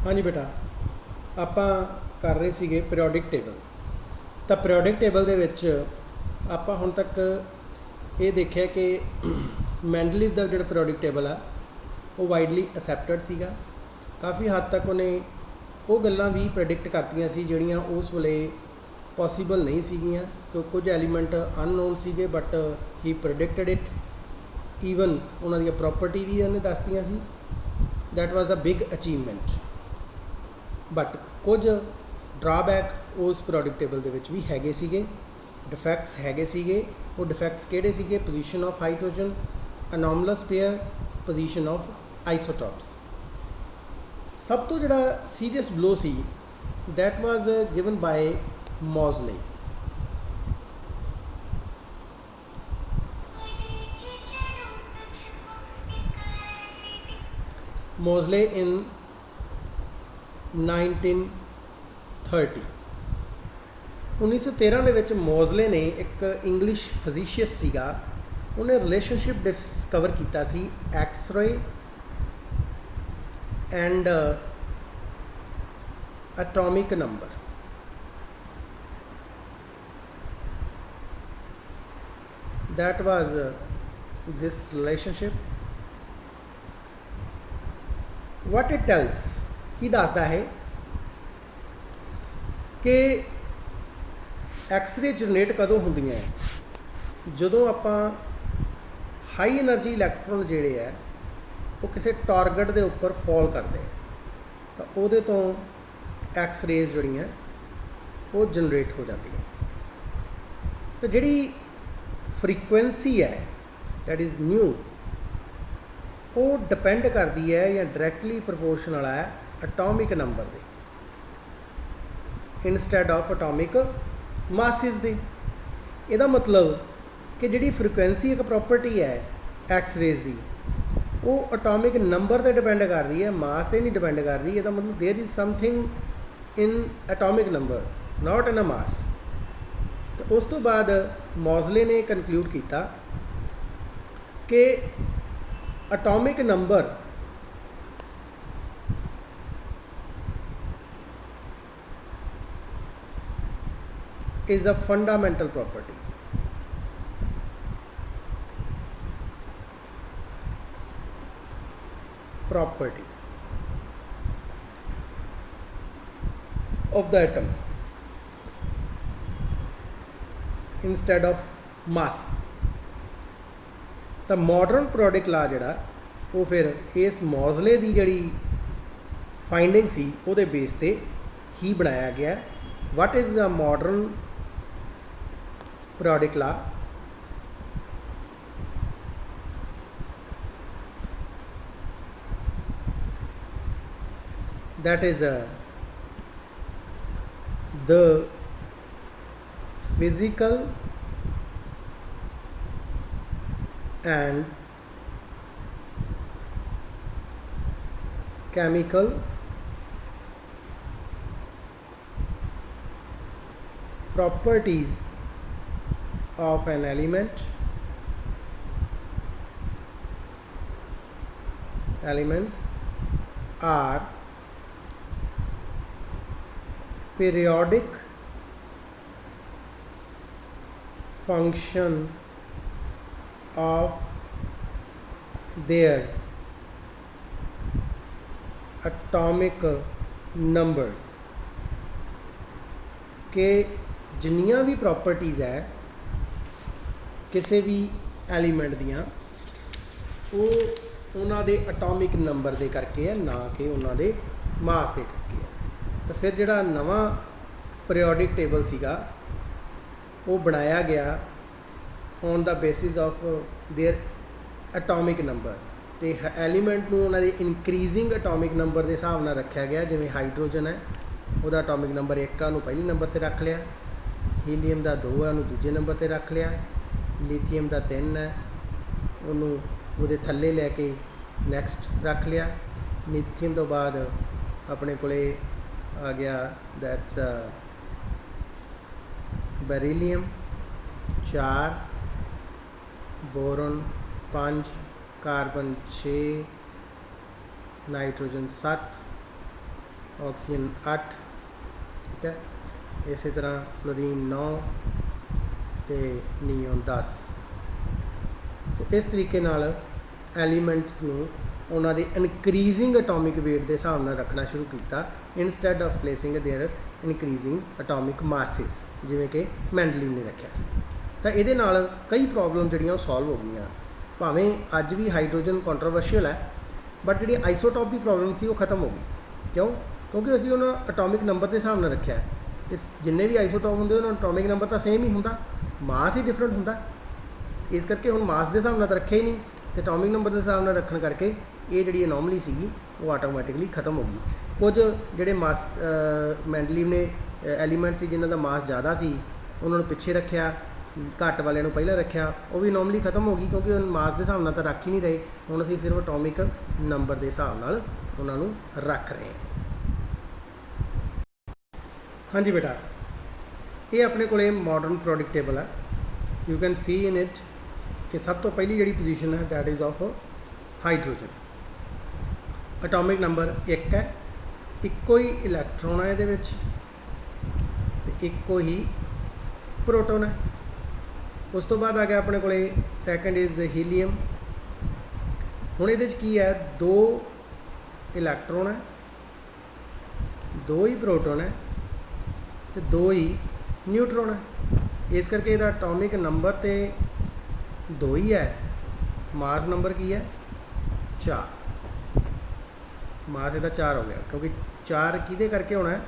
हाँ जी बेटा, ਆਪਾਂ ਕਰ ਰਹੇ ਸੀਗੇ ਪੀਰੀਓਡਿਕ ਟੇਬਲ। ਤਾਂ ਪੀਰੀਓਡਿਕ ਟੇਬਲ ਦੇ ਵਿੱਚ ਆਪਾਂ ਹੁਣ ਤੱਕ ਇਹ ਦੇਖਿਆ ਕਿ ਮੈਂਡਲੀਵ ਦਾ ਜਿਹੜਾ ਪੀਰੀਓਡਿਕ ਟੇਬਲ ਆ ਉਹ ਵਾਈਡਲੀ ਅਸੈਪਟਡ ਸੀਗਾ। ਕਾਫੀ ਹੱਦ ਤੱਕ ਉਹਨੇ ਉਹ ਗੱਲਾਂ ਵੀ ਪ੍ਰੈਡਿਕਟ ਕਰਤੀਆਂ ਸੀ ਜਿਹੜੀਆਂ ਉਸ ਵੇਲੇ ਪੋਸੀਬਲ ਨਹੀਂ ਸੀਗੀਆਂ, ਕਿ ਕੁਝ ਐਲੀਮੈਂਟ ਅਨਨੋਨ ਸੀਗੇ, but he predicted it. Even ਉਹਨਾਂ ਦੀਆਂ ਪ੍ਰੋਪਰਟੀ ਵੀ ਉਹਨੇ ਦੱਸਤੀਆਂ ਸੀ। That was a big achievement. But कुछ ड्राबैक उस पीरियोडिक टेबल दे विच भी हैगे सीगे, डिफैक्ट्स हैगे सीगे। वो डिफैक्ट्स किहड़े सीगे? Position of hydrogen, anomalous pair, position of isotopes. सब तो जिहड़ा सीरियस ब्लो सी that was given by Moseley. Moseley in 1913 1913 ਦੇ ਵਿੱਚ ਮੌਜ਼ਲੇ ਨੇ ਇੱਕ ਇੰਗਲਿਸ਼ ਫਿਜ਼ੀਸ਼ੀਅਸ ਸੀਗਾ, ਉਹਨੇ ਰਿਲੇਸ਼ਨਸ਼ਿਪ ਡਿਸਕਵਰ ਕੀਤਾ ਸੀ X ray and atomic number. that was this relationship. what it tells, ਕੀ ਦੱਸਦਾ ਹੈ ਕਿ ਐਕਸ-ਰੇ ਜਨਰੇਟ ਕਦੋਂ ਹੁੰਦੀਆਂ ਹੈ? ਜਦੋਂ ਆਪਾਂ ਹਾਈ એનર્ਜੀ ਇਲੈਕਟ੍ਰੋਨ ਜਿਹੜੇ ਹੈ ਉਹ ਕਿਸੇ ਟਾਰਗੇਟ ਦੇ ਉੱਪਰ ਫਾਲ ਕਰਦੇ ਤਾਂ ਉਹਦੇ ਤੋਂ ਐਕਸ-ਰੇਜ਼ ਜਿਹੜੀਆਂ ਉਹ ਜਨਰੇਟ ਹੋ ਜਾਂਦੀਆਂ। ਤਾਂ ਜਿਹੜੀ ਫਰੀਕੁਐਂਸੀ ਹੈ ਦੈਟ ਇਜ਼ ਨਿਊ, ਉਹ ਡਿਪੈਂਡ ਕਰਦੀ ਹੈ ਜਾਂ ਡਾਇਰੈਕਟਲੀ ਪ੍ਰਪੋਰਸ਼ਨਲ ਹੈ ਐਟੋਮਿਕ ਨੰਬਰ ਦੇ ਇਨਸਟੈਡ ਆਫ ਐਟੋਮਿਕ ਮਾਸਿਸ ਦੇ। ਇਹਦਾ ਮਤਲਬ ਕਿ ਜਿਹੜੀ ਫਰੀਕੁਐਂਸੀ ਇੱਕ ਪ੍ਰੋਪਰਟੀ ਹੈ ਐਕਸ-ਰੇਜ਼ ਦੀ, ਉਹ ਐਟੋਮਿਕ ਨੰਬਰ 'ਤੇ ਡਿਪੈਂਡ ਕਰ ਰਹੀ ਹੈ, ਮਾਸ 'ਤੇ ਨਹੀਂ ਡਿਪੈਂਡ ਕਰ ਰਹੀ। ਇਹਦਾ ਮਤਲਬ there is something in atomic number not in a mass. ਤੇ ਉਸ ਤੋਂ ਬਾਅਦ ਮੌਜ਼ਲੇ ਨੇ ਕਨਕਲੂਡ ਕੀਤਾ ਕਿ atomic number is a fundamental property. Of the atom instead of mass। ਤਾਂ ਮੋਡਰਨ ਪੀਰੀਓਡਿਕ ਲਾ ਜਿਹੜਾ ਉਹ ਫਿਰ ਇਸ ਮੌਜ਼ਲੇ ਦੀ ਜਿਹੜੀ ਫਾਈਂਡਿੰਗ ਸੀ ਉਹਦੇ ਬੇਸ ਤੇ ਹੀ ਬਣਾਇਆ ਗਿਆ। what is the modern periodic law? that is the physical and chemical properties of an element, elements are periodic function of their atomic numbers। ਕਿ ਜਿੰਨੀਆਂ ਵੀ ਪ੍ਰੋਪਰਟੀਜ਼ ਹੈ ਕਿਸੇ ਵੀ ਐਲੀਮੈਂਟ ਦੀਆਂ, ਉਹ ਉਹਨਾਂ ਦੇ ਐਟੋਮਿਕ ਨੰਬਰ ਦੇ ਕਰਕੇ ਹੈ, ਨਾ ਕਿ ਉਹਨਾਂ ਦੇ ਮਾਸ ਦੇ ਕਰਕੇ ਹੈ। ਤਾਂ ਫਿਰ ਜਿਹੜਾ ਨਵਾਂ ਪੀਰੀਓਡਿਕ ਟੇਬਲ ਸੀਗਾ ਉਹ ਬਣਾਇਆ ਗਿਆ on the basis of there atomic number. ਅਤੇ ਐਲੀਮੈਂਟ ਨੂੰ ਉਹਨਾਂ ਦੇ ਇਨਕਰੀਜ਼ਿੰਗ ਐਟੋਮਿਕ ਨੰਬਰ ਦੇ ਹਿਸਾਬ ਨਾਲ ਰੱਖਿਆ ਗਿਆ। ਜਿਵੇਂ ਹਾਈਡਰੋਜਨ ਹੈ, ਉਹਦਾ ਐਟੋਮਿਕ ਨੰਬਰ 1 ਆ, ਉਹਨੂੰ ਪਹਿਲੇ ਨੰਬਰ 'ਤੇ ਰੱਖ ਲਿਆ। ਹੀਲੀਅਮ ਦਾ 2 ਹੈ, ਉਹਨੂੰ ਦੂਜੇ ਨੰਬਰ 'ਤੇ ਰੱਖ ਲਿਆ। ਲਿਥੀਅਮ ਦਾ 3 ਹੈ, ਉਹਨੂੰ ਉਹਦੇ ਥੱਲੇ ਲੈ ਕੇ ਨੈਕਸਟ ਰੱਖ ਲਿਆ। ਲਿਥੀਅਮ ਤੋਂ ਬਾਅਦ ਆਪਣੇ ਕੋਲੇ ਆ ਗਿਆ that's beryllium 4, boron 5, carbon 6, nitrogen 7, oxygen 8, ठीक है। इस तरह फ्लोरीन 9 तो नियोन 10। सो इस तरीके नाल एलीमेंट्स नूं उन्हां दे इनक्रीजिंग एटॉमिक वेट के हिसाब नाल रखना शुरू किया, instead of placing their increasing atomic masses, जिवें कि मैंडलीव ने रखा सी। तो ये कई प्रॉब्लम जिहड़ियां सॉल्व हो गई, भावें अज भी हाइड्रोजन कॉन्ट्रोवर्शियल है, बट जी आइसोटॉप की प्रॉब्लम सी वो खत्म हो गई। क्यों? क्योंकि असीं उन्होंने एटॉमिक नंबर के हिसाब नाल रखा है, तो जिन्ने भी आइसोटॉप होंदे उन्होंने एटॉमिक नंबर तो सेम ही हुंदा, मास ही डिफरेंट हुंदा। इस करके हुण मास के हिसाब नाल तो रखे ही नहीं, तो एटॉमिक नंबर के हिसाब नाल रखने करके ये जिहड़ी अनोमली सीगी वो आटोमैटिकली खत्म हो गई। कुछ जिहड़े मास मैंडलीव ने एलीमेंट सी जिन्हां दा मास ज़्यादा सी उन्होंने पिछे रखा, घट वाले पहले रखा, वो भी अनोमली खत्म हो गई, क्योंकि मास के हिसाब नाल तो रख ही नहीं रहे। हुण असीं सिर्फ एटॉमिक नंबर के हिसाब नाल उन्होंने रख रहे हैं। हाँ जी बेटा, ये अपने को मॉडर्न प्रोडक्ट टेबल है। You can see in it कि सब तो पहली जी पोजीशन है that is of hydrogen. Atomic number 1 है, इक्को ही इलैक्ट्रॉन है ये, इक्को ही प्रोटोन है। उस तो बाद आ गया अपने को सैकेंड इज़ हीलीयम। हुण ये की है, 2 इलैक्ट्रॉन है, 2 ही प्रोटोन है, तो 2 ही न्यूट्रॉन है। इस करके इसका एटॉमिक नंबर तो 2 ही है, मास नंबर की है 4, मास इसका 4 हो गया, क्योंकि 4 किहदे करके होना है,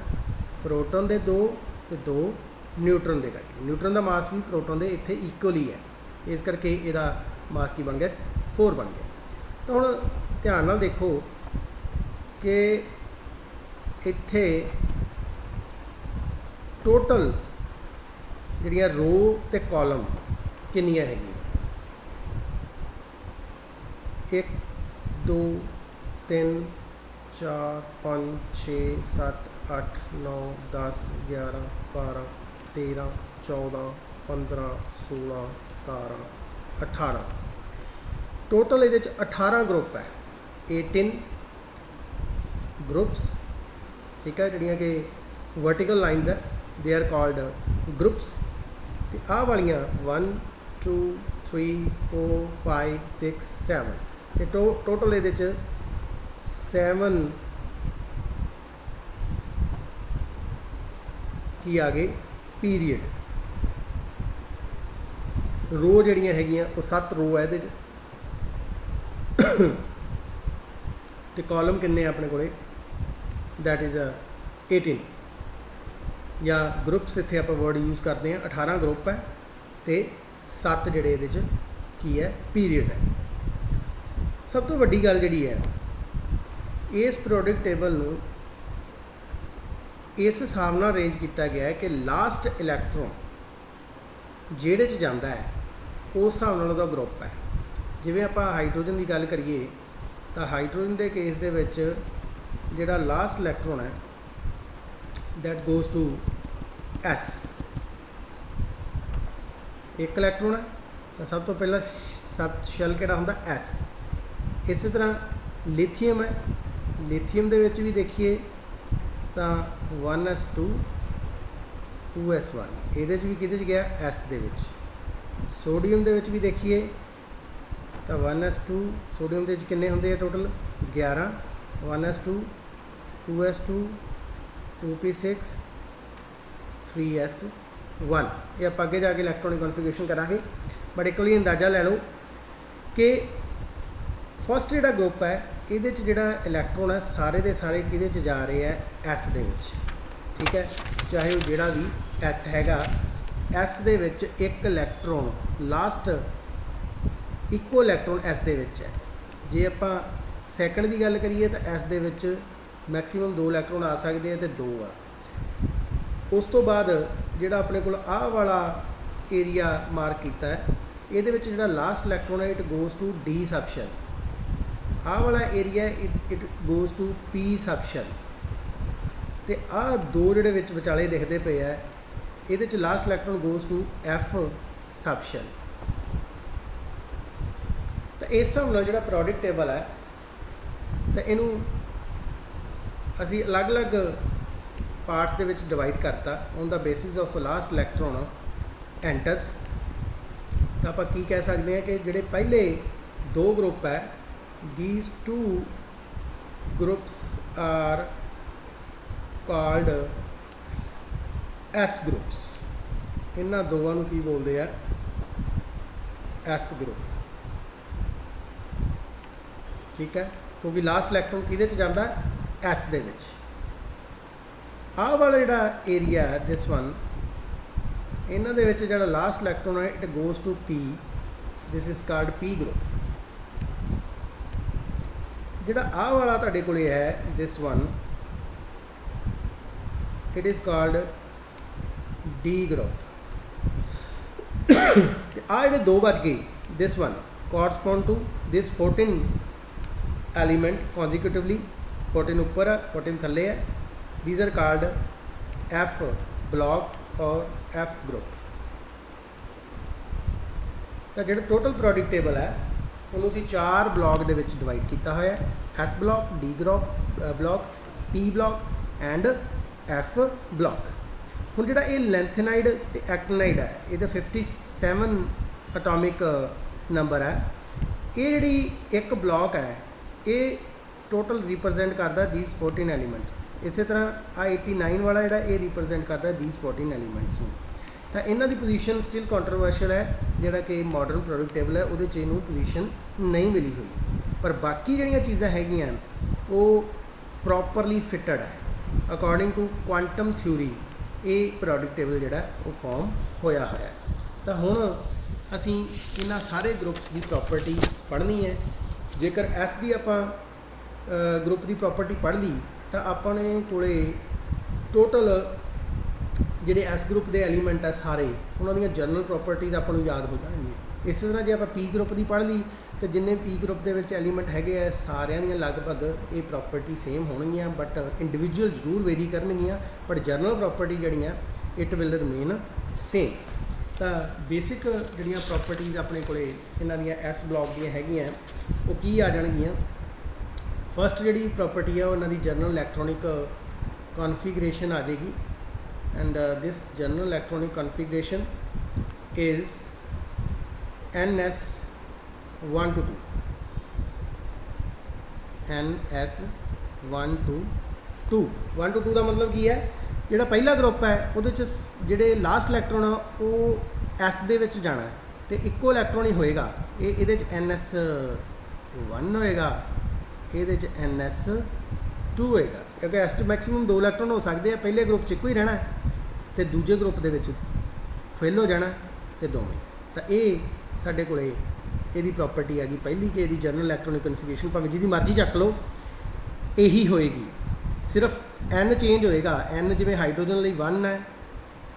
प्रोटोन के 2 तो 2 न्यूट्रॉन के करके। न्यूट्रॉन का मास भी प्रोटोन के इत्थे इक्वल ही है, इस करके इसका मास की बन गया 4 बन गया। तो हुण ध्यान नाल देखो कि इत्थे टोटल जिहड़ियां रो ते कॉलम कितनियां हैगियां, 1 2 3 4 5 6 7 8 9 10 11 12 13 14 15 16 17 18 टोटल ये 18 ग्रुप है, 18 ग्रुप्स, ठीक है। जिहड़ियां कि वर्टिकल लाइन्स है दे आर कॉल्ड ग्रुप्स। तो आह वालियां 1 2 3 4 5 6 7 तो टोटल ये 7 की आ गए पीरीयड। रो जिहड़ियां हैगियां वो 7 रो है ये, तो कॉलम किन्ने अपने को दैट इज़ 18, या ग्रुप्स इत्थे आप वर्ड यूज़ करते हैं। 18 ग्रुप है तो 7 जिहड़े इहदे च की है पीरीयड है। सब तो वड्डी गल जिहड़ी है, इस प्रोडक्ट टेबल नूं इस हिसाब नाल अरेंज किया गया है कि लास्ट इलैक्ट्रॉन जिहड़े च जांदा है उस हिसाब नाल उहदा ग्रुप है। जिवें आपां हाइड्रोजन की गल करिए तो हाइड्रोजन के केस दे विच जिहड़ा लास्ट इलैक्ट्रॉन है दैट गोज़ टू एस, एक इलैक्ट्रॉन है तो सब तो पहला सब शैल किहड़ा हुंदा एस। इस तरह लिथियम है, लिथियम दे विच भी देखिए तो 1s2 2s1, ये भी किहदे च गया एस दे विच। सोडियम दे विच भी देखिए तो 1s2, सोडियम दे किन्ने हुंदे आ total 11, 1s2 2s2 2p6 3s1। ये आप अगे जाके इलैक्ट्रॉनिक कॉन्फिगरेशन करांगे, बट एक बार अंदाज़ा लै लो कि फस्ट जिहड़ा ग्रुप है ये जिहड़ा इलैक्ट्रॉन है सारे के सारे किहदे च जा रहे हैं एस दे विच, ठीक है। चाहे वो जिहड़ा भी एस हैगा, एस दे विच एक इलैक्ट्रॉन लास्ट इक्को इलैक्ट्रॉन एस दे विच है। जे आपां सैकंड की गल करिए तो एस दे विच मैक्सीमम 2 इलैक्ट्रॉन आ सकते हैं तो 2 आ। उस तो बाद जिहड़ा अपने कोल आह वाला एरिया मार्क किया है, ये जिहड़ा लास्ट इलैक्ट्रॉन है it goes to D subshell, आह वाला area it goes to P subshell, तो आह 2 जिहड़े विचाले दिखते पे है ये last electron goes to F subshell. तो इस हिसाब नाल जिहड़ा प्रोडक्ट टेबल है तो इनू ਅਸੀਂ ਅਲੱਗ-ਅਲੱਗ ਪਾਰਟਸ ਦੇ ਵਿੱਚ ਡਿਵਾਈਡ ਕਰਤਾ on the basis of last electron entrance. ਤਾਂ ਆਪਾਂ ਕੀ ਕਹਿ ਸਕਦੇ ਹਾਂ ਕਿ ਜਿਹੜੇ ਪਹਿਲੇ ਦੋ ਗਰੁੱਪ ਹੈ, these two groups are called S groups। ਇਹਨਾਂ ਦੋਵਾਂ ਨੂੰ ਕੀ ਬੋਲਦੇ ਆ? S group। ਠੀਕ ਹੈ, ਕਿਉਂਕਿ ਲਾਸਟ ਇਲੈਕਟ੍ਰੋਨ ਕਿਹਦੇ 'ਚ ਜਾਂਦਾ? S ਦੇ ਵਿੱਚ। ਆਹ ਵਾਲਾ ਜਿਹੜਾ ਏਰੀਆ ਹੈ ਦਿਸ ਵਨ, ਇਹਨਾਂ ਦੇ ਵਿੱਚ ਜਿਹੜਾ ਲਾਸਟ ਇਲੈਕਟ੍ਰੋਨ ਹੈ it goes to P, this is called P group। ਜਿਹੜਾ ਆਹ ਵਾਲਾ ਤੁਹਾਡੇ ਕੋਲੇ ਹੈ this one, it is called D group। ਤੇ ਆਹ ਜਿਹੜੇ ਦੋ ਬਚ ਗਏ, this one correspond to this 14 element consecutively, 14 ऊपर है 14 थले है। these are called F block और F group। तो जो टोटल प्रोडक्ट टेबल है उन्होंने असीं 4 ब्लॉक दे विच डिवाइड किया होया है, S block, D block, P block and F block। हुण जिहड़ा ये लैंथेनाइड ते एक्टिनाइड है ये 57 एटॉमिक नंबर है। ये जिहड़ी एक ब्लॉक है ये टोटल रिप्रजेंट करता दीज 14 एलीमेंट। इस तरह आ 89 वाला जिहड़ा ये रिप्रजेंट करता दीज 14 एलीमेंट्स नूं। तो इन्हां दी पोजीशन स्टिल कंट्रोवर्शियल है, जिहड़ा कि मॉडर्न प्रोडक्ट टेबल है उहदे च इहनूं पोजीशन नहीं मिली हुई, पर बाकी जिहड़ियां चीज़ां हैगियां वो प्रॉपरली फिटड है अकॉर्डिंग टू क्वांटम थ्योरी। ये प्रोडक्ट टेबल जिहड़ा वो फॉर्म होया होया है। तो हुण असीं इन्हां सारे ग्रुप्स की प्रॉपर्टी पढ़नी है। जेकर एस की आप ग्रुप की प्रॉपर्टी पढ़ ली तो अपने कोले टोटल जिहड़े एस ग्रुप के एलीमेंट है सारे उन्होंने जनरल प्रॉपर्टीज़ आपको याद हो जाएंगे। इस तरह जो आप पी ग्रुप की पढ़ ली तो जिन्ने पी ग्रुप के एलीमेंट है सारिया दी लगभग ये प्रॉपर्टी सेम होणगियां, बट इंडिविजुअल जरूर वेरी करनगियां, बट जनरल प्रॉपर्टी जिहड़ियां इट विल रिमेन सेम। तो बेसिक जिहड़ियां प्रॉपर्टीज़ अपने कोले इन्हां दियां एस ब्लॉक दियां हैगियां वो की आ जाणगियां। फस्ट जिहड़ी प्रॉपर्टी है उन्हां दी जनरल इलैक्ट्रॉनिक कॉन्फिगरेशन आ जाएगी and this general electronic configuration is NS1 to 2। NS1 to 2 1 to 2 का मतलब की है? ਜਿਹੜਾ ਪਹਿਲਾ ग्रुप है ਉਹਦੇ ਚ ਜਿਹੜੇ ਲਾਸਟ ਇਲੈਕਟ੍ਰੋਨ ਉਹ S ਦੇ ਵਿੱਚ ਜਾਣਾ ਹੈ ਤੇ ਇੱਕੋ ਇਲੈਕਟ੍ਰੋਨ ਹੀ ਹੋਏਗਾ। ਇਹਦੇ ਚ NS1 ਹੋਏਗਾ, ਇਹਦੇ ਚ NS2 ਹੋਏਗਾ, ਕਿਉਂਕਿ S ਚ ਮੈਕਸਿਮਮ 2 ਇਲੈਕਟ੍ਰੋਨ ਹੋ ਸਕਦੇ ਆ। ਪਹਿਲੇ ਗਰੁੱਪ ਚ ਇੱਕੋ ਹੀ ਰਹਿਣਾ ਤੇ ਦੂਜੇ ਗਰੁੱਪ ਦੇ ਵਿੱਚ ਫੇਲ ਹੋ ਜਾਣਾ ਤੇ ਦੋਵੇਂ। ਤਾਂ ਇਹ ਸਾਡੇ ਕੋਲੇ ਇਹਦੀ ਪ੍ਰੋਪਰਟੀ ਹੈਗੀ ਪਹਿਲੀ ਕਿ ਇਹਦੀ ਜਨਰਲ ਇਲੈਕਟ੍ਰੋਨਿਕ ਕਨਫਿਗਰੇਸ਼ਨ ਭਾਵੇਂ ਜਿਹਦੀ ਮਰਜ਼ੀ ਚੱਕ ਲਓ ਇਹੀ ਹੋਏਗੀ, सिर्फ N चेंज होएगा। N जिवें हाइड्रोजन लिए 1 है,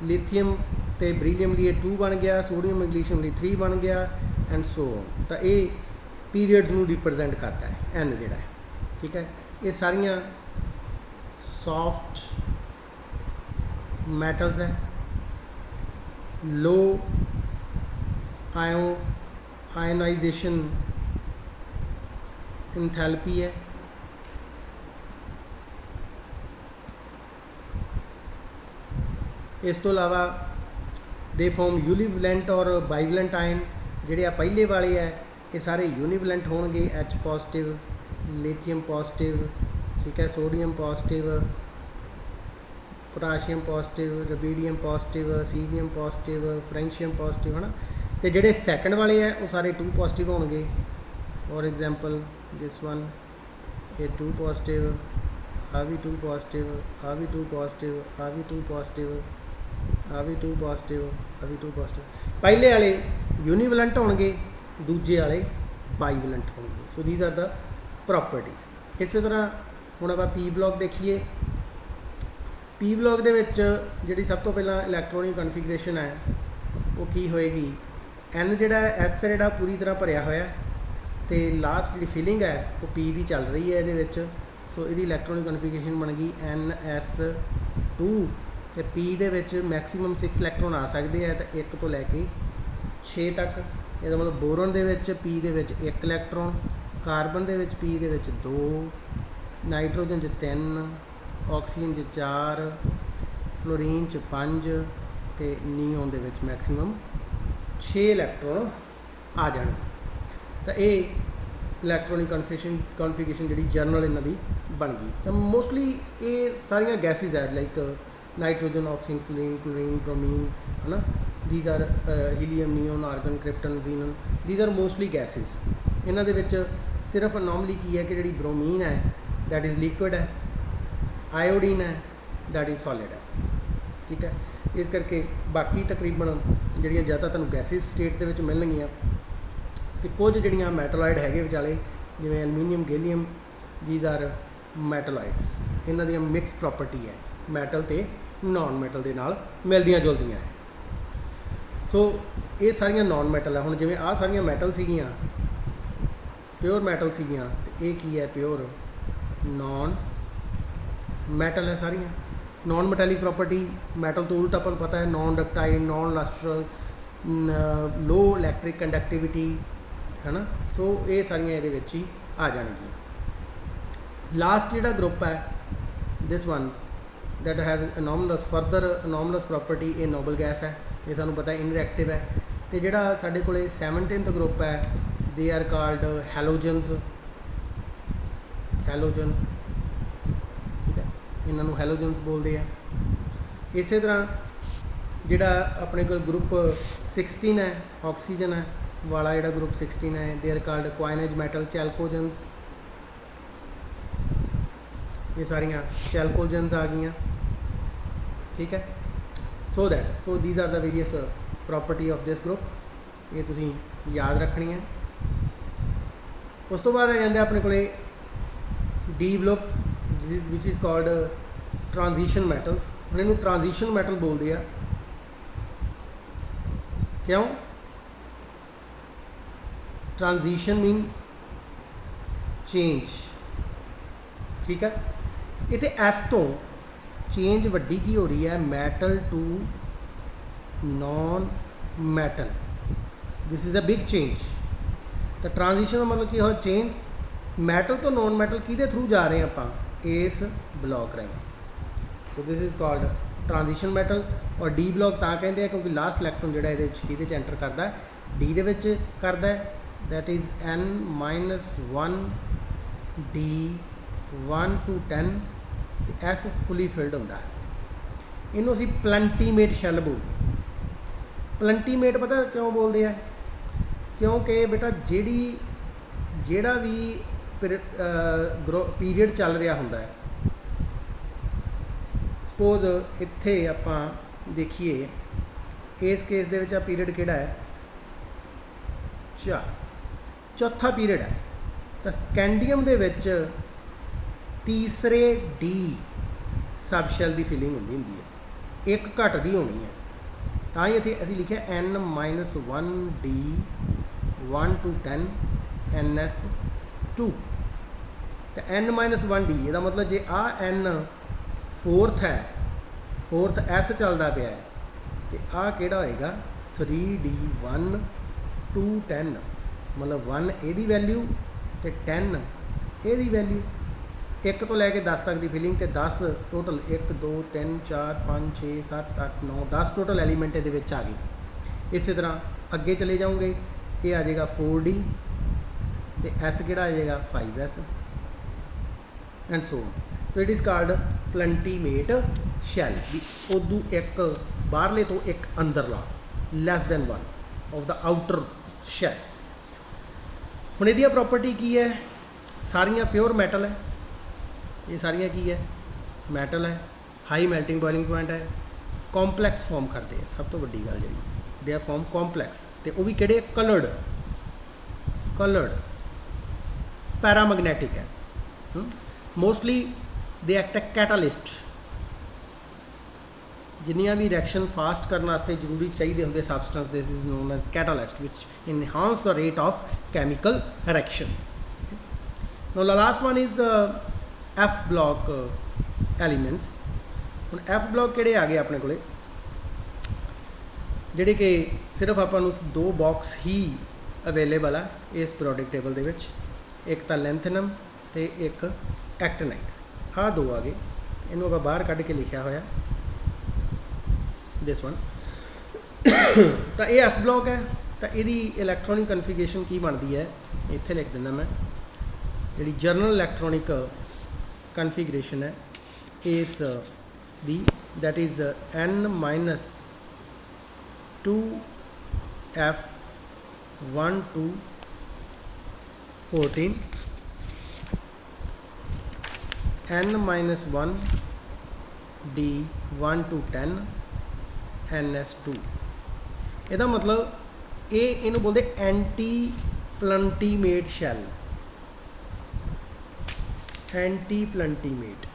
लिथियम तो बरीलियम लिए 2 बन गया, सोडियम मैग्नीशियम लिए 3 बन गया एंड सो ऑन। तो ये पीरियड्स नूं रिप्रजेंट करता है N जिहड़ा है। ठीक है, ये सारियां सॉफ्ट मैटल्स है, लो आयोनाइजेशन इंथैल्पी है, इस तो अलावा दे फॉर्म यूनिवलेंट और बाइवलेंट आयन। जिहड़े आ पहले वाले है ये सारे यूनिवलेंट होणगे, H पॉजिटिव, लिथियम पॉजिटिव, ठीक है, sodium positive, potassium positive, rubidium positive, caesium positive, francium positive, है ना। तो जिहड़े सैकेंड वाले है वो सारे 2 पॉजिटिव होणगे। फॉर एग्जांपल दिस वन ये 2 पॉजिटिव, आ भी 2 पॉजिटिव, आ भी 2 पॉजिटिव, आ भी 2 पॉजिटिव, आ भी 2 पॉजिटिव, आ भी 2 पॉजिटिव। पहले वाले यूनिवलेंट होणगे, दूजे वाले बाइवलेंट होणगे। So these are the properties. इस तरह हुण आपां पी ब्लॉक देखिए। पी ब्लॉक दे विच जिहड़ी सब तो पहला इलैक्ट्रॉनिक कॉन्फिगरेशन है वो की होएगी? N जिहड़ा S जिहड़ा पूरी तरह भरिया होया ते लास्ट जिहड़ी फिलिंग है वो P दी चल रही है इहदे विच। सो इसकी इलैक्ट्रॉनिक कॉन्फिगरेशन बन गई NS2 तो P दे विच मैक्सीमम 6 इलैक्ट्रॉन आ सकते हैं, तो 1 तो लैके 6 तक। इसका मतलब बोरन दे विच P दे विच 1 इलैक्ट्रॉन, कार्बन दे विच P दे विच 2, नाइट्रोजन च 3, ਆਕਸੀਜਨ 'ਚ 4, ਫਲੋਰੀਨ 'ਚ 5 ਤੇ ਨੀਓਨ ਦੇ ਵਿੱਚ ਮੈਕਸੀਮਮ 6 ਇਲੈਕਟ੍ਰੋਨ ਆ ਜਾਣਗੇ। ਤਾਂ ਇਹ ਇਲੈਕਟ੍ਰੋਨਿਕ ਕਨਫੀਗਰੇਸ਼ਨ ਜਿਹੜੀ ਜਰਨਲ ਇਹਨਾਂ ਦੀ ਬਣ ਗਈ। ਤਾਂ ਮੋਸਟਲੀ ਇਹ ਸਾਰੀਆਂ ਗੈਸਿਸ ਹੈ like nitrogen, oxygen, fluorine, chlorine, bromine, ਹੈ ਨਾ, these are helium, neon, argon, krypton, xenon, these are mostly gases। ਇਹਨਾਂ ਦੇ ਵਿੱਚ ਸਿਰਫ ਅਨੋਮਲੀ ਕੀ ਹੈ ਕਿ ਜਿਹੜੀ ਬ੍ਰੋਮੀਨ ਹੈ ਦੈਟ ਇਜ਼ ਲਿਕੁਇਡ ਹੈ, ਆਇਓਡੀਨ ਹੈ ਦੈਟ ਇਜ਼ ਸੋਲਿਡ ਹੈ, ਠੀਕ ਹੈ। ਇਸ ਕਰਕੇ ਬਾਕੀ ਤਕਰੀਬਨ ਜਿਹੜੀਆਂ ਜ਼ਿਆਦਾ ਤੁਹਾਨੂੰ ਗੈਸਿਸ ਸਟੇਟ ਦੇ ਵਿੱਚ ਮਿਲਣਗੀਆਂ, ਅਤੇ ਕੁਝ ਜਿਹੜੀਆਂ ਮੈਟਾਲੋਇਡ ਹੈਗੇ ਵਿਚਾਲੇ ਜਿਵੇਂ ਐਲੂਮੀਨੀਅਮ, ਗੈਲੀਅਮ, these are ਮੈਟਾਲੋਇਡਸ। ਇਹਨਾਂ ਦੀਆਂ ਮਿਕਸ ਪ੍ਰੋਪਰਟੀ ਹੈ, ਮੈਟਲ ਅਤੇ ਨਾਨ ਮੈਟਲ ਦੇ ਨਾਲ ਮਿਲਦੀਆਂ ਜੁਲਦੀਆਂ ਹੈ। ਸੋ ਇਹ ਸਾਰੀਆਂ ਨਾਨ ਮੈਟਲ ਹੈ। ਹੁਣ ਜਿਵੇਂ ਆਹ ਸਾਰੀਆਂ ਮੈਟਲ ਸੀਗੀਆਂ, ਪਿਓਰ ਮੈਟਲ ਸੀਗੀਆਂ, ਅਤੇ ਇਹ ਕੀ ਹੈ, ਪਿਓਰ ਨਾਨ ਮੈਟਲ ਹੈ ਸਾਰੀਆਂ। ਨਾਨ ਮੈਟੈਲਿਕ ਪ੍ਰੋਪਰਟੀ ਮੈਟਲ ਤੋਂ ਉਲਟ ਆਪਾਂ ਨੂੰ ਪਤਾ ਹੈ, ਨਾਨ ਡਕਟਾਈਲ, ਨਾਨ ਲਸਟਰਲ, ਲੋ ਇਲੈਕਟ੍ਰਿਕ ਕੰਡਕਟਿਵਿਟੀ, ਹੈ ਨਾ। ਸੋ ਇਹ ਸਾਰੀਆਂ ਇਹਦੇ ਵਿੱਚ ਹੀ ਆ ਜਾਣਗੀਆਂ। ਲਾਸਟ ਜਿਹੜਾ ਗਰੁੱਪ ਹੈ this one that have anomalous further anomalous property, ਇਹ ਨੋਬਲ ਗੈਸ ਹੈ, ਇਹ ਸਾਨੂੰ ਪਤਾ ਇਨਰੈਕਟਿਵ ਹੈ। ਅਤੇ ਜਿਹੜਾ ਸਾਡੇ ਕੋਲ 17th ਗਰੁੱਪ ਹੈ ਦੇ ਆਰ ਕਾਲਡ ਹੈਲੋਜਨਸ, ਹੈਲੋਜਨ, ਠੀਕ ਹੈ, ਇਹਨਾਂ ਨੂੰ ਹੈਲੋਜਨਸ ਬੋਲਦੇ ਆ। ਇਸੇ ਤਰ੍ਹਾਂ ਜਿਹੜਾ ਆਪਣੇ ਕੋਲ ਗਰੁੱਪ 16 ਹੈ, ਆਕਸੀਜਨ ਹੈ ਵਾਲਾ ਜਿਹੜਾ ਗਰੁੱਪ 16 ਹੈ, they are called coinage metal, chalcogens. ਇਹ ਸਾਰੀਆਂ ਚੈਲਕੋਜਨਸ ਆ ਗਈਆਂ, ਠੀਕ ਹੈ। ਸੋ these are the various property of this group, ਇਹ ਤੁਸੀਂ ਯਾਦ ਰੱਖਣੀ ਹੈ। ਉਸ ਤੋਂ ਬਾਅਦ ਆ ਜਾਂਦਾ ਆਪਣੇ ਕੋਲੇ D block which is called transition metals. ਹੁਣ ਇਹਨੂੰ ਟ੍ਰਾਂਜੀਸ਼ਨ ਮੈਟਲ ਬੋਲਦੇ ਆ, ਕਿਉਂ? ट्रांजिशन मीन चेंज, ठीक है। इत्थे एस तो चेंज वड्डी की हो रही है metal to non metal, this is a big change. तो ट्रांजिशन का मतलब कि हो change metal to non metal किहदे थ्रू जा रहे हैं आप इस ब्लॉक राही, so this is called transition metal. और डी ब्लॉक तां कहते हैं क्योंकि लास्ट इलैक्ट्रॉन जिहड़ा इहदे विच किहदे च एंटर करता है, डी दे विच करदा है, that is n-1 d 1 to 10 ਤੇ S ਫੁੱਲੀ ਫਿਲਡ ਹੁੰਦਾ ਹੈ। ਇਹਨੂੰ ਅਸੀਂ ਪਲੰਟੀਮੇਟ ਸ਼ੈਲ ਬੋਲਦੇ। ਪਲੰਟੀਮੇਟ ਪਤਾ ਕਿਉਂ ਬੋਲਦੇ ਆ? ਕਿਉਂਕਿ ਬੇਟਾ ਜਿਹੜਾ ਵੀ ਪੀਰੀਅਡ ਚੱਲ ਰਿਹਾ ਹੁੰਦਾ ਹੈ, ਸਪੋਜ਼ ਇੱਥੇ ਆਪਾਂ ਦੇਖੀਏ ਇਸ ਕੇਸ ਦੇ ਵਿੱਚ ਆ ਪੀਰੀਅਡ ਕਿਹੜਾ ਹੈ? ਚੌਥਾ ਪੀਰੀਅਡ ਹੈ। ਤਾਂ ਸਕੈਂਡੀਅਮ ਦੇ ਵਿੱਚ ਤੀਸਰੇ ਡੀ ਸਬ ਸ਼ੈਲ ਦੀ ਫਿਲਿੰਗ ਹੁੰਦੀ ਹੈ, ਇੱਕ ਘਟਦੀ ਹੋਣੀ ਹੈ, ਤਾਂ ਹੀ ਇੱਥੇ ਅਸੀਂ ਲਿਖਿਆ n-1 d 1 to 10 ns2। ਤੇ n-1 d ਇਹਦਾ ਮਤਲਬ ਜੇ ਆ n ਫੋਰਥ ਹੈ, ਫੋਰਥ S ਚੱਲਦਾ ਪਿਆ ਹੈ, ਤੇ ਆ ਕਿਹੜਾ ਹੋਏਗਾ 3d 1 to 10, मतलब 1 ਇਹਦੀ ਵੈਲਿਊ ਤੇ 10 ਇਹਦੀ ਵੈਲਿਊ। 1 ਤੋਂ ਲੈ ਕੇ 10 ਤੱਕ ਦੀ ਫਿਲਿੰਗ, ਤੇ 10 ਟੋਟਲ 1 2 3 4 5 6 7 8 9 10 ਟੋਟਲ ਐਲੀਮੈਂਟ ਇਹਦੇ ਵਿੱਚ ਆ ਗਏ। ਇਸੇ ਤਰ੍ਹਾਂ ਅੱਗੇ ਚਲੇ ਜਾਓਗੇ, ਇਹ ਆ ਜਾਏਗਾ 4D ਤੇ S ਕਿਹੜਾ ਆ ਜਾਏਗਾ 5S ਐਂਡ ਸੋ। तो it is called penultimate shell, भी उदू एक बाहरले तो एक अंदरला less than 1 of the outer shell. हुण इहदी प्रॉपर्टी की है? सारियां प्योर मैटल है, ये सारियां की है मैटल है, हाई मेल्टिंग बॉइलिंग पॉइंट है, कॉम्पलैक्स फॉर्म करते हैं। सब तो वड्डी गल जी दे आर फॉर्म कॉम्पलैक्स, तो वह भी किहड़े? कलर्ड पैरामैग्नेटिक है। Mostly they act a catalyst, जिन्नियां भी रिएक्शन फास्ट करने वास्ते जरूरी चाहिए होंगे substance, this is known as catalyst which enhance the rate of chemical reaction. Now the last one is F block elements. हुण F ब्लॉक किहड़े आ गए अपने कोले, जिहड़े कि सिर्फ आपां नूं 2 बॉक्स ही अवेलेबल है इस पीरियोडिक टेबल दे विच, एक तां लैंथेनम ते एक एक्टिनाइट। हाँ 2 आ गए। ਇਹਨੂੰ ਆਪਾਂ ਬਾਹਰ ਕੱਢ ਕੇ ਲਿਖਿਆ ਹੋਇਆ ਦਿਸ ਵਨ। ਤਾਂ ਇਹ ਐਫ ਬਲੌਕ ਹੈ। ਤਾਂ ਇਹਦੀ ਇਲੈਕਟ੍ਰੋਨਿਕ ਕਨਫੀਗਰੇਸ਼ਨ ਕੀ ਬਣਦੀ ਹੈ ਇੱਥੇ ਲਿਖ ਦਿੰਦਾ ਮੈਂ। ਜਿਹੜੀ ਜਰਨਲ ਇਲੈਕਟ੍ਰੋਨਿਕ ਕਨਫੀਗਰੇਸ਼ਨ ਹੈ ਇਸ ਦੀ that is n minus 2f 1 to 14 n minus 1 d 1 to 10 ns2। ਇਹਦਾ ਮਤਲਬ ਇਹਨੂੰ ਬੋਲਦੇ ਐਂਟੀ ਪਲੰਟੀਮੇਟ ਸ਼ੈਲ। ਐਂਟੀ ਪਲੰਟੀਮੇਟ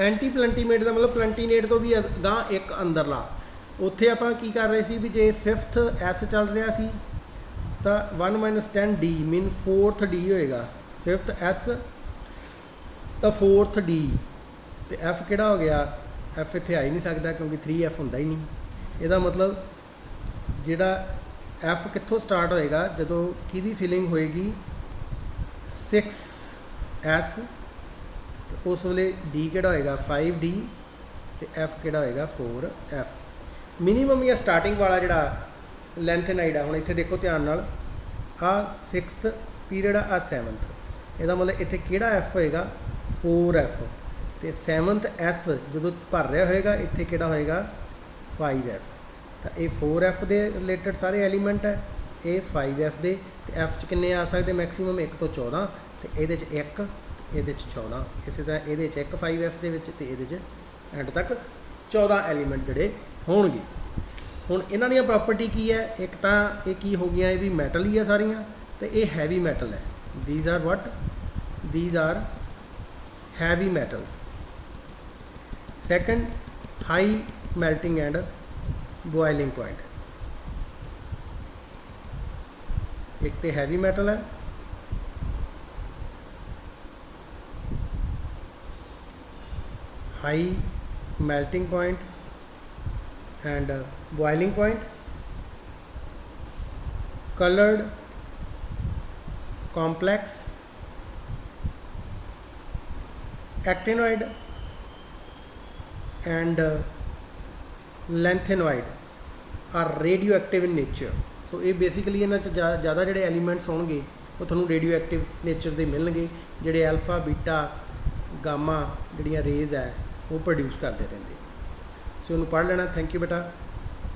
ਐਂਟੀ ਪਲੰਟੀਮੇਟ ਦਾ ਮਤਲਬ ਪਲੰਟੀਨੇਟ ਤੋਂ ਵੀ ਅਗਾਂਹ ਇੱਕ ਅੰਦਰਲਾ। ਉੱਥੇ ਆਪਾਂ ਕੀ ਕਰ ਰਹੇ ਸੀ ਵੀ ਜੇ 5th S ਚੱਲ ਰਿਹਾ ਸੀ ਤਾਂ 1 minus 10 D ਮੀਨ 4th D ਹੋਏਗਾ। 5th S ਤਾਂ 4th D ਤੇ F ਕਿਹੜਾ ਹੋ ਗਿਆ? F ਇੱਥੇ ਆ ਹੀ ਨਹੀਂ ਸਕਦਾ ਕਿਉਂਕਿ 3F ਹੁੰਦਾ ਹੀ ਨਹੀਂ। ਇਹਦਾ ਮਤਲਬ ਜਿਹੜਾ F ਕਿੱਥੋਂ ਸਟਾਰਟ ਹੋਏਗਾ? ਜਦੋਂ ਕਿਹਦੀ ਫਿਲਿੰਗ ਹੋਏਗੀ 6S ਉਸ ਵੇਲੇ ਡੀ ਕਿਹੜਾ ਹੋਏਗਾ 5D ਤੇ F ਕਿਹੜਾ ਹੋਏਗਾ 4F। ਮਿਨੀਮਮ ਜਾਂ ਸਟਾਰਟਿੰਗ ਵਾਲਾ ਜਿਹੜਾ ਲੈਂਥੇਨਾਈਡ ਆ, ਹੁਣ ਇੱਥੇ ਦੇਖੋ ਧਿਆਨ ਨਾਲ, ਆਹ 6th ਪੀਰੀਅਡ ਆ 7th। ਇਹਦਾ ਮਤਲਬ ਇੱਥੇ ਕਿਹੜਾ F ਹੋਏਗਾ 4F ਤੇ 7th S ਜਦੋਂ ਭਰ ਰਿਹਾ ਹੋਏਗਾ ਇੱਥੇ ਕਿਹੜਾ ਹੋਏਗਾ 5F। ਤਾਂ ਇਹ 4F ਦੇ ਰਿਲੇਟਡ ਸਾਰੇ ਐਲੀਮੈਂਟ ਹੈ, ਇਹ 5F ਦੇ। ਤੇ F 'ਚ ਕਿੰਨੇ ਆ ਸਕਦੇ ਮੈਕਸੀਮਮ? 1 ਤੋਂ 14 ਤੇ ਇਹਦੇ 'ਚ 1 ਇਹਦੇ 'ਚ 14। ਇਸੇ ਤਰ੍ਹਾਂ ਇਹਦੇ 'ਚ ਇੱਕ 5F ਦੇ ਵਿੱਚ ਤੇ ਇਹਦੇ 'ਚ ਐਂਡ ਤੱਕ 14 ਐਲੀਮੈਂਟ ਜਿਹੜੇ ਹੋਣਗੇ। ਹੁਣ ਇਹਨਾਂ ਦੀਆਂ ਪ੍ਰੋਪਰਟੀ ਕੀ ਹੈ? ਇੱਕ ਤਾਂ ਇਹ ਕੀ ਹੋ ਗਈਆਂ, ਇਹ ਵੀ ਮੈਟਲ ਹੀ ਆ ਸਾਰੀਆਂ ਤੇ ਇਹ ਹੈਵੀ ਮੈਟਲ ਹੈ। these are what? these are heavy metals। second, high melting and boiling point। ਇੱਕ ਤੇ ਹੈਵੀ ਮੈਟਲ ਹੈ, high melting point and boiling point, colored, complex, actinoid and lanthanoid are radioactive in nature। ਸੋ ਇਹ basically ਇਹਨਾਂ 'ਚ ਜ਼ਿਆਦਾ ਜਿਹੜੇ elements ਹੋਣਗੇ ਉਹ ਤੁਹਾਨੂੰ ਰੇਡੀਓ ਐਕਟਿਵ ਨੇਚਰ ਦੇ ਮਿਲਣਗੇ, ਜਿਹੜੇ ਐਲਫਾ ਬੀਟਾ ਗਾਮਾ ਜਿਹੜੀਆਂ ਰੇਜ਼ ਹੈ ਉਹ ਪ੍ਰੋਡਿਊਸ ਕਰਦੇ ਰਹਿੰਦੇ। ਸੋ ਇਹਨੂੰ ਪੜ੍ਹ ਲੈਣਾ। ਥੈਂਕ ਯੂ ਬੇਟਾ।